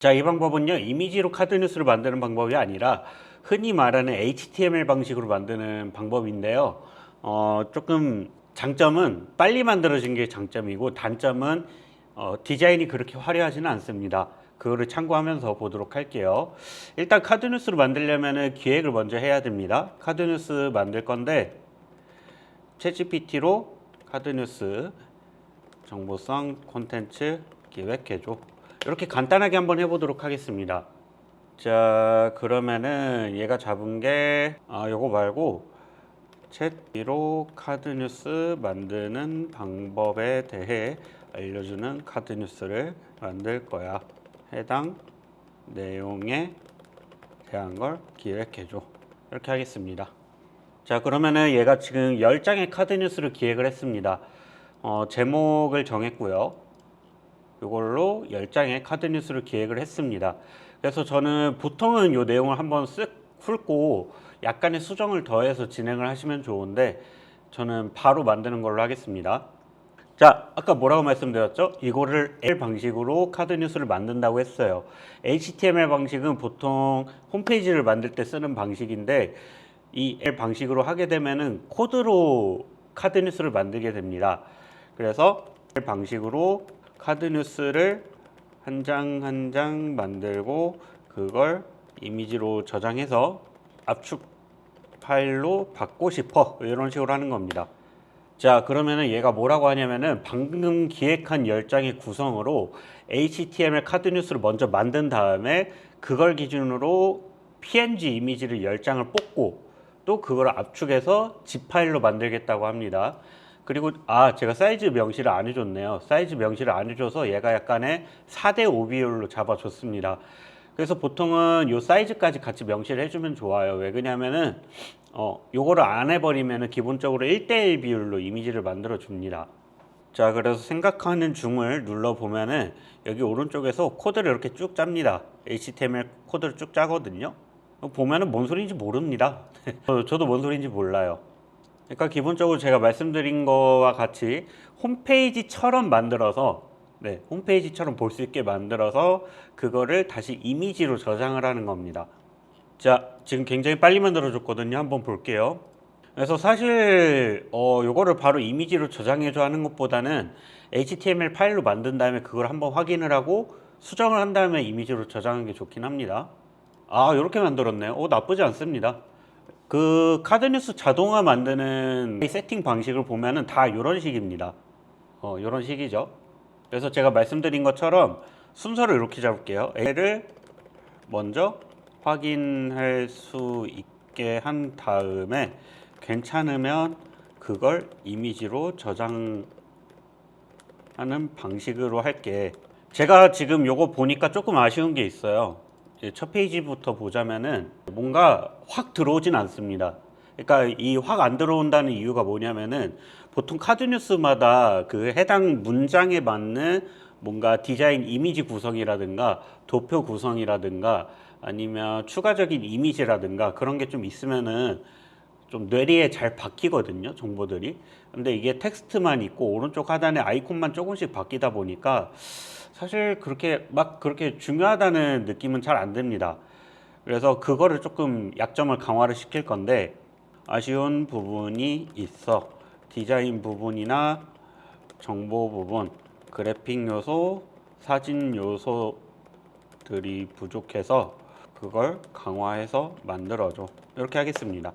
자, 이 방법은요, 이미지로 카드 뉴스를 만드는 방법이 아니라 흔히 말하는 HTML 방식으로 만드는 방법인데요. 조금 장점은 빨리 만들어진 게 장점이고, 단점은 디자인이 그렇게 화려하지는 않습니다. 그거를 참고하면서 보도록 할게요. 일단 카드 뉴스를 만들려면 기획을 먼저 해야 됩니다. 카드 뉴스 만들 건데 챗GPT로 카드 뉴스 정보성 콘텐츠 기획해줘, 이렇게 간단하게 한번 해보도록 하겠습니다. 자, 그러면은 얘가 잡은 게 요거 말고 챗로 카드 뉴스 만드는 방법에 대해 알려주는 카드 뉴스를 만들 거야. 해당 내용에 대한 걸 기획해줘, 이렇게 하겠습니다. 자, 그러면은 얘가 지금 10장의 카드 뉴스를 기획을 했습니다. 제목을 정했고요. 이걸로 10장의 카드 뉴스를 기획을 했습니다. 그래서 저는 보통은 이 내용을 한번 쓱 훑고 약간의 수정을 더해서 진행을 하시면 좋은데, 저는 바로 만드는 걸로 하겠습니다. 자, 아까 뭐라고 말씀드렸죠? 이거를 L 방식으로 카드 뉴스를 만든다고 했어요. HTML 방식은 보통 홈페이지를 만들 때 쓰는 방식인데, 이 L 방식으로 하게 되면은 코드로 카드 뉴스를 만들게 됩니다. 그래서 L 방식으로 카드 뉴스를 한 장 한 장 만들고 그걸 이미지로 저장해서 압축 파일로 받고 싶어, 이런 식으로 하는 겁니다. 자, 그러면은 얘가 뭐라고 하냐면은 방금 기획한 10장의 구성으로 HTML 카드 뉴스를 먼저 만든 다음에 그걸 기준으로 PNG 이미지를 10장을 뽑고 또 그걸 압축해서 zip 파일로 만들겠다고 합니다. 그리고 제가 사이즈 명시를 안 해줬네요. 사이즈 명시를 안 해줘서 얘가 약간의 4대5 비율로 잡아줬습니다. 그래서 보통은 요 사이즈까지 같이 명시를 해주면 좋아요. 왜 그러냐면은 요거를 안 해버리면은 기본적으로 1대1 비율로 이미지를 만들어 줍니다. 자, 그래서 생각하는 중을 눌러보면은 여기 오른쪽에서 코드를 이렇게 쭉 짭니다. HTML 코드를 쭉 짜거든요. 보면은 뭔 소리인지 모릅니다. 저도 뭔 소리인지 몰라요. 그러니까 기본적으로 제가 말씀드린 거와 같이 홈페이지처럼 만들어서, 홈페이지처럼 볼 수 있게 만들어서 그거를 다시 이미지로 저장을 하는 겁니다. 자, 지금 굉장히 빨리 만들어 줬거든요. 한번 볼게요. 그래서 사실 요거를 바로 이미지로 저장해줘 하는 것보다는 HTML 파일로 만든 다음에 그걸 한번 확인을 하고 수정을 한 다음에 이미지로 저장하는 게 좋긴 합니다. 이렇게 만들었네요. 나쁘지 않습니다. 그 카드뉴스 자동화 만드는 세팅 방식을 보면은 다 이런 식입니다. 이런 식이죠. 그래서 제가 말씀드린 것처럼 순서를 이렇게 잡을게요. L을 먼저 확인할 수 있게 한 다음에 괜찮으면 그걸 이미지로 저장하는 방식으로 할게. 제가 지금 요거 보니까 조금 아쉬운 게 있어요. 첫 페이지부터 보자면은 뭔가 확 들어오진 않습니다. 그러니까 이 확 안 들어온다는 이유가 뭐냐면은 보통 카드 뉴스마다 그 해당 문장에 맞는 뭔가 디자인 이미지 구성이라든가 도표 구성이라든가 아니면 추가적인 이미지라든가 그런 게 좀 있으면은 좀 뇌리에 잘 박히거든요, 정보들이. 근데 이게 텍스트만 있고 오른쪽 하단에 아이콘만 조금씩 바뀌다 보니까 사실 그렇게 중요하다는 느낌은 잘 안 듭니다. 그래서 그거를 조금 약점을 강화를 시킬 건데, 아쉬운 부분이 있어. 디자인 부분이나 정보 부분, 그래픽 요소, 사진 요소들이 부족해서 그걸 강화해서 만들어줘, 이렇게 하겠습니다.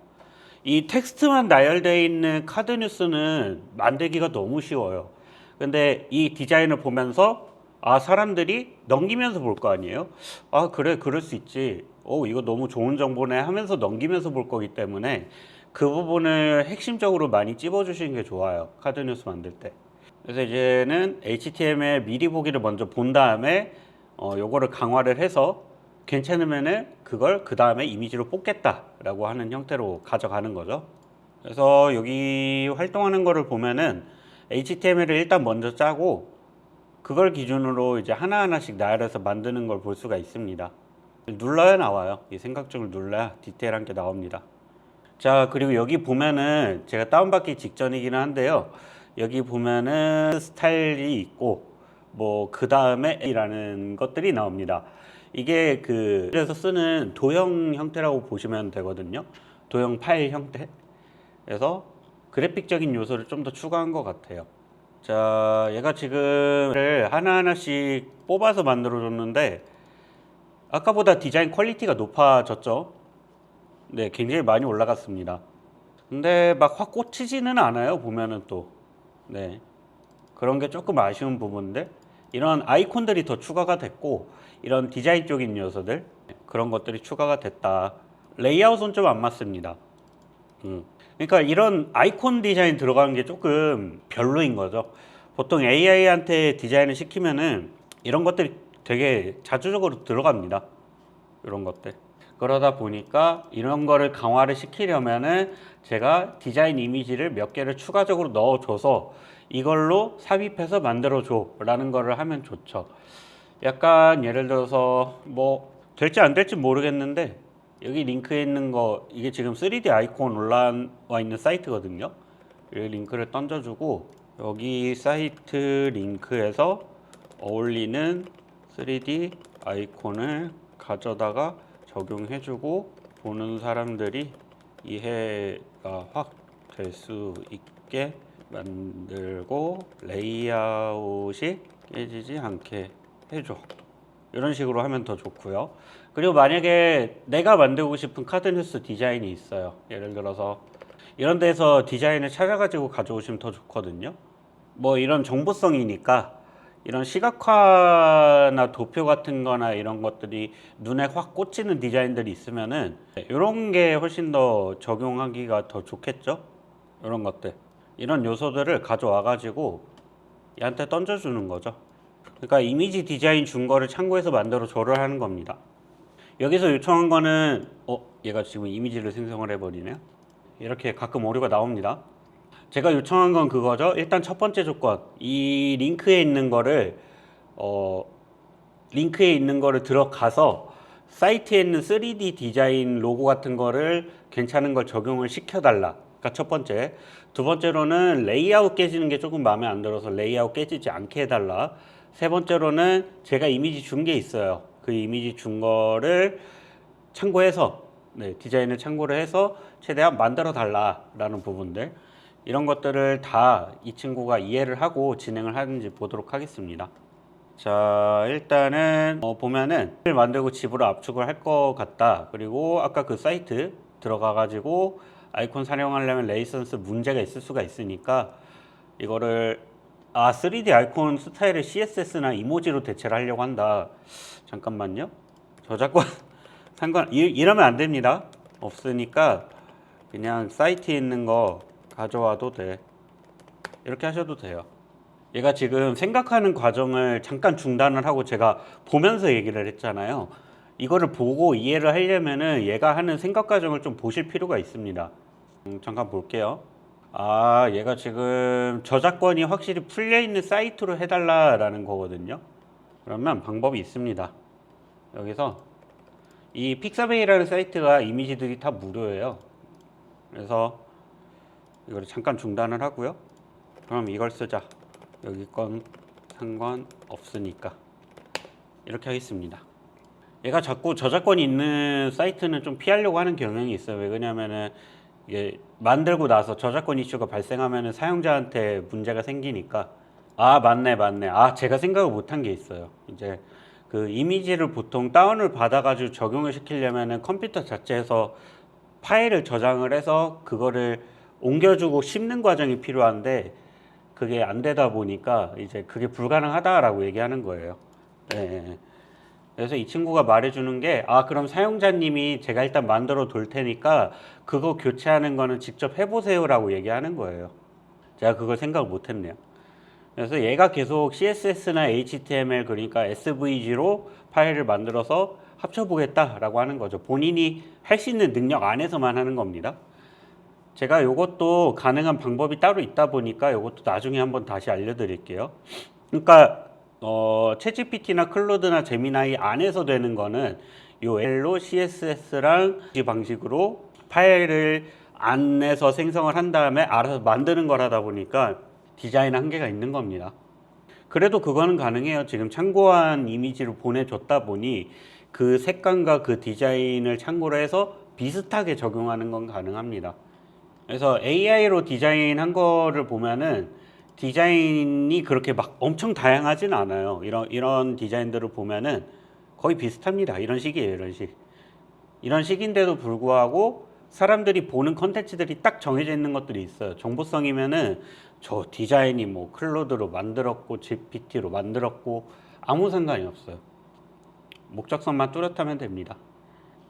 이 텍스트만 나열되어 있는 카드 뉴스는 만들기가 너무 쉬워요. 근데 이 디자인을 보면서 사람들이 넘기면서 볼 거 아니에요? 그래, 그럴 수 있지. 이거 너무 좋은 정보네 하면서 넘기면서 볼 거기 때문에 그 부분을 핵심적으로 많이 찝어주시는 게 좋아요, 카드 뉴스 만들 때. 그래서 이제는 HTML 미리 보기를 먼저 본 다음에 요거를 강화를 해서 괜찮으면은 그걸 그 다음에 이미지로 뽑겠다라고 하는 형태로 가져가는 거죠. 그래서 여기 활동하는 거를 보면은 HTML을 일단 먼저 짜고 그걸 기준으로 이제 하나하나씩 나열해서 만드는 걸 볼 수가 있습니다. 눌러야 나와요. 이 생각적을 눌러야 디테일한 게 나옵니다. 자, 그리고 여기 보면은 제가 다운받기 직전이기는 한데요. 여기 보면은 스타일이 있고 뭐 그 다음에 이라는 것들이 나옵니다. 이게 그래서 쓰는 도형 형태라고 보시면 되거든요. 도형 파일 형태. 그래서 그래픽적인 요소를 좀 더 추가한 것 같아요. 자, 얘가 지금 하나하나씩 뽑아서 만들어 줬는데 아까보다 디자인 퀄리티가 높아졌죠. 네, 굉장히 많이 올라갔습니다. 근데 막 확 꽂히지는 않아요. 보면은 또 네, 그런 게 조금 아쉬운 부분인데, 이런 아이콘들이 더 추가가 됐고 이런 디자인적인 요소들 그런 것들이 추가가 됐다. 레이아웃은 좀 안 맞습니다. 그러니까 이런 아이콘 디자인 들어가는 게 조금 별로인 거죠. 보통 AI한테 디자인을 시키면은 이런 것들이 되게 자주적으로 들어갑니다. 이런 것들. 그러다 보니까 이런 거를 강화를 시키려면은 제가 디자인 이미지를 몇 개를 추가적으로 넣어줘서 이걸로 삽입해서 만들어줘 라는 거를 하면 좋죠. 약간 예를 들어서 뭐 될지 안 될지 모르겠는데, 여기 링크에 있는 거, 이게 지금 3D 아이콘 올라와 있는 사이트거든요. 여기 링크를 던져주고 여기 사이트 링크에서 어울리는 3D 아이콘을 가져다가 적용해주고 보는 사람들이 이해가 확 될 수 있게 만들고 레이아웃이 깨지지 않게 해줘. 이런 식으로 하면 더 좋고요. 그리고 만약에 내가 만들고 싶은 카드 뉴스 디자인이 있어요. 예를 들어서 이런 데서 디자인을 찾아가지고 가져오시면 더 좋거든요. 뭐 이런 정보성이니까 이런 시각화나 도표 같은 거나 이런 것들이 눈에 확 꽂히는 디자인들이 있으면은 이런 게 훨씬 더 적용하기가 더 좋겠죠. 이런 것들, 이런 요소들을 가져와 가지고 얘한테 던져주는 거죠. 그러니까 이미지 디자인 준 거를 참고해서 만들어 줘를 하는 겁니다. 여기서 요청한 거는 얘가 지금 이미지를 생성을 해버리네요. 이렇게 가끔 오류가 나옵니다. 제가 요청한 건 그거죠. 일단 첫 번째 조건, 이 링크에 있는 거를 들어가서 사이트에 있는 3D 디자인 로고 같은 거를 괜찮은 걸 적용을 시켜달라. 그러니까 첫 번째. 두 번째로는 레이아웃 깨지는 게 조금 마음에 안 들어서 레이아웃 깨지지 않게 해달라. 세 번째로는 제가 이미지 준 게 있어요. 그 이미지 준 거를 참고해서 디자인을 참고를 해서 최대한 만들어 달라라는 부분들, 이런 것들을 다 이 친구가 이해를 하고 진행을 하는지 보도록 하겠습니다. 자, 일단은 보면은 만들고 집으로 압축을 할 것 같다. 그리고 아까 그 사이트 들어가 가지고 아이콘 사용하려면 레이선스 문제가 있을 수가 있으니까 이거를 3D 아이콘 스타일을 CSS나 이모지로 대체를 하려고 한다. 잠깐만요. 저작권 이러면 안 됩니다. 없으니까 그냥 사이트에 있는 거 가져와도 돼. 이렇게 하셔도 돼요. 얘가 지금 생각하는 과정을 잠깐 중단을 하고 제가 보면서 얘기를 했잖아요. 이거를 보고 이해를 하려면은 얘가 하는 생각 과정을 좀 보실 필요가 있습니다. 잠깐 볼게요. 얘가 지금 저작권이 확실히 풀려있는 사이트로 해달라라는 거거든요. 그러면 방법이 있습니다. 여기서 이 픽사베이라는 사이트가 이미지들이 다 무료예요. 그래서 이거를 잠깐 중단을 하고요. 그럼 이걸 쓰자. 여기 건 상관없으니까 이렇게 하겠습니다. 얘가 자꾸 저작권이 있는 사이트는 좀 피하려고 하는 경향이 있어요. 왜 그러냐면은 이게 만들고 나서 저작권 이슈가 발생하면은 사용자한테 문제가 생기니까. 맞네. 제가 생각을 못한 게 있어요. 이제 그 이미지를 보통 다운을 받아가지고 적용을 시키려면은 컴퓨터 자체에서 파일을 저장을 해서 그거를 옮겨주고 씹는 과정이 필요한데 그게 안 되다 보니까 이제 그게 불가능하다라고 얘기하는 거예요. 네. 그래서 이 친구가 말해주는 게 그럼 사용자님이 제가 일단 만들어 둘 테니까 그거 교체하는 거는 직접 해보세요 라고 얘기하는 거예요. 제가 그걸 생각을 못했네요. 그래서 얘가 계속 CSS나 HTML, 그러니까 SVG로 파일을 만들어서 합쳐보겠다라고 하는 거죠. 본인이 할 수 있는 능력 안에서만 하는 겁니다. 제가 이것도 가능한 방법이 따로 있다 보니까 이것도 나중에 한번 다시 알려드릴게요. 그러니까 챗GPT나 클로드나 제미나이 안에서 되는 거는 요 L로 CSS랑 이 방식으로 파일을 안에서 생성을 한 다음에 알아서 만드는 거라다 보니까 디자인 한계가 있는 겁니다. 그래도 그거는 가능해요. 지금 참고한 이미지를 보내줬다 보니 그 색감과 그 디자인을 참고로 해서 비슷하게 적용하는 건 가능합니다. 그래서 AI로 디자인한 거를 보면은 디자인이 그렇게 막 엄청 다양하진 않아요. 이런 디자인들을 보면은 거의 비슷합니다. 이런 식이에요, 이런 식. 이런 식인데도 불구하고 사람들이 보는 컨텐츠들이 딱 정해져 있는 것들이 있어요. 정보성이면은 저 디자인이 뭐 클로드로 만들었고 GPT로 만들었고 아무 상관이 없어요. 목적성만 뚜렷하면 됩니다.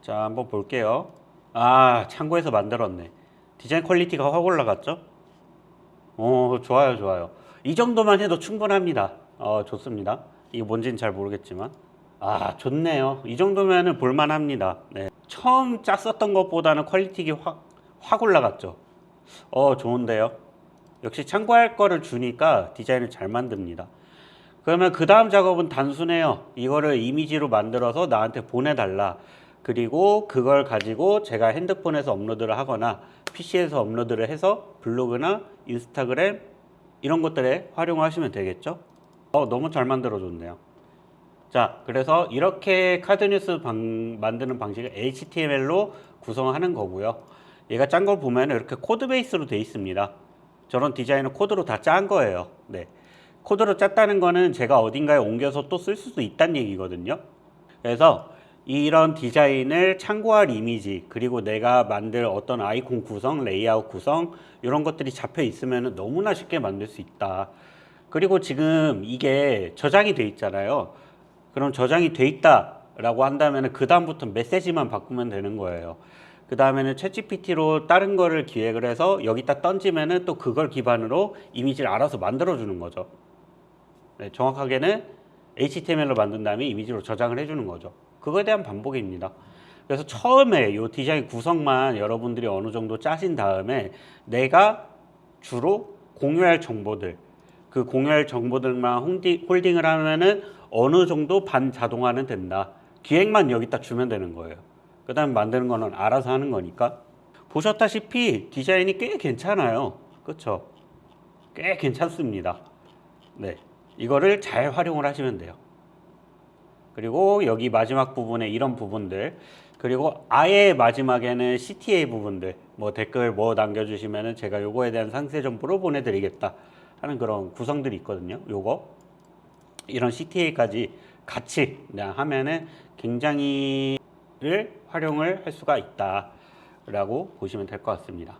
자, 한번 볼게요. 아, 참고해서 만들었네. 디자인 퀄리티가 확 올라갔죠? 좋아요, 좋아요. 이 정도만 해도 충분합니다. 좋습니다. 이게 뭔지는 잘 모르겠지만. 아, 좋네요. 이 정도면은 볼만합니다. 네. 처음 짰었던 것보다는 퀄리티가 확 올라갔죠. 좋은데요. 역시 참고할 거를 주니까 디자인을 잘 만듭니다. 그러면 그 다음 작업은 단순해요. 이거를 이미지로 만들어서 나한테 보내달라. 그리고 그걸 가지고 제가 핸드폰에서 업로드를 하거나 PC에서 업로드를 해서 블로그나 인스타그램 이런 것들에 활용하시면 되겠죠. 너무 잘 만들어줬네요. 자, 그래서 이렇게 카드뉴스 만드는 방식을 HTML로 구성하는 거고요. 얘가 짠 걸 보면 이렇게 코드 베이스로 돼 있습니다. 저런 디자인을 코드로 다 짠 거예요. 네. 코드로 짰다는 거는 제가 어딘가에 옮겨서 또 쓸 수도 있다는 얘기거든요. 그래서 이런 디자인을 참고할 이미지, 그리고 내가 만들 어떤 아이콘 구성, 레이아웃 구성 이런 것들이 잡혀 있으면 너무나 쉽게 만들 수 있다. 그리고 지금 이게 저장이 돼 있잖아요. 그럼 저장이 돼 있다라고 한다면 그 다음부터 메시지만 바꾸면 되는 거예요. 그 다음에는 챗GPT로 다른 거를 기획을 해서 여기다 던지면은 또 그걸 기반으로 이미지를 알아서 만들어 주는 거죠. 네, 정확하게는 HTML로 만든 다음에 이미지로 저장을 해주는 거죠. 그거에 대한 반복입니다. 그래서 처음에 이 디자인 구성만 여러분들이 어느 정도 짜신 다음에 내가 주로 공유할 정보들, 그 공유할 정보들만 홀딩을 하면은 어느 정도 반자동화는 된다. 기획만 여기다 주면 되는 거예요. 그 다음에 만드는 거는 알아서 하는 거니까. 보셨다시피 디자인이 꽤 괜찮아요. 그쵸? 꽤 괜찮습니다. 네. 이거를 잘 활용을 하시면 돼요. 그리고 여기 마지막 부분에 이런 부분들, 그리고 아예 마지막에는 CTA 부분들, 뭐 댓글 뭐 남겨주시면은 제가 요거에 대한 상세 정보를 보내드리겠다 하는 그런 구성들이 있거든요. 요거 이런 CTA까지 같이 하면은 굉장히 활용을 할 수가 있다라고 보시면 될 것 같습니다.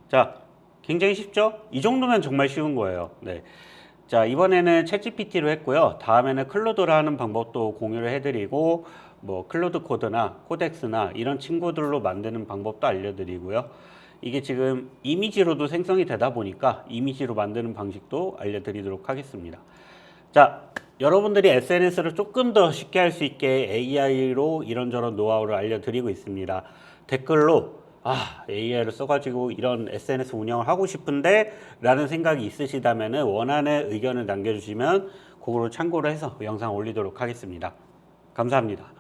자, 굉장히 쉽죠? 이 정도면 정말 쉬운 거예요. 네. 자, 이번에는 챗GPT로 했고요. 다음에는 클로드라는 방법도 공유를 해드리고 뭐 클로드 코드나 코덱스나 이런 친구들로 만드는 방법도 알려드리고요. 이게 지금 이미지로도 생성이 되다 보니까 이미지로 만드는 방식도 알려드리도록 하겠습니다. 자, 여러분들이 SNS를 조금 더 쉽게 할 수 있게 AI로 이런저런 노하우를 알려드리고 있습니다. 댓글로 AI를 써가지고 이런 SNS 운영을 하고 싶은데 라는 생각이 있으시다면 원하는 의견을 남겨주시면 그거를 참고로 해서 영상 올리도록 하겠습니다. 감사합니다.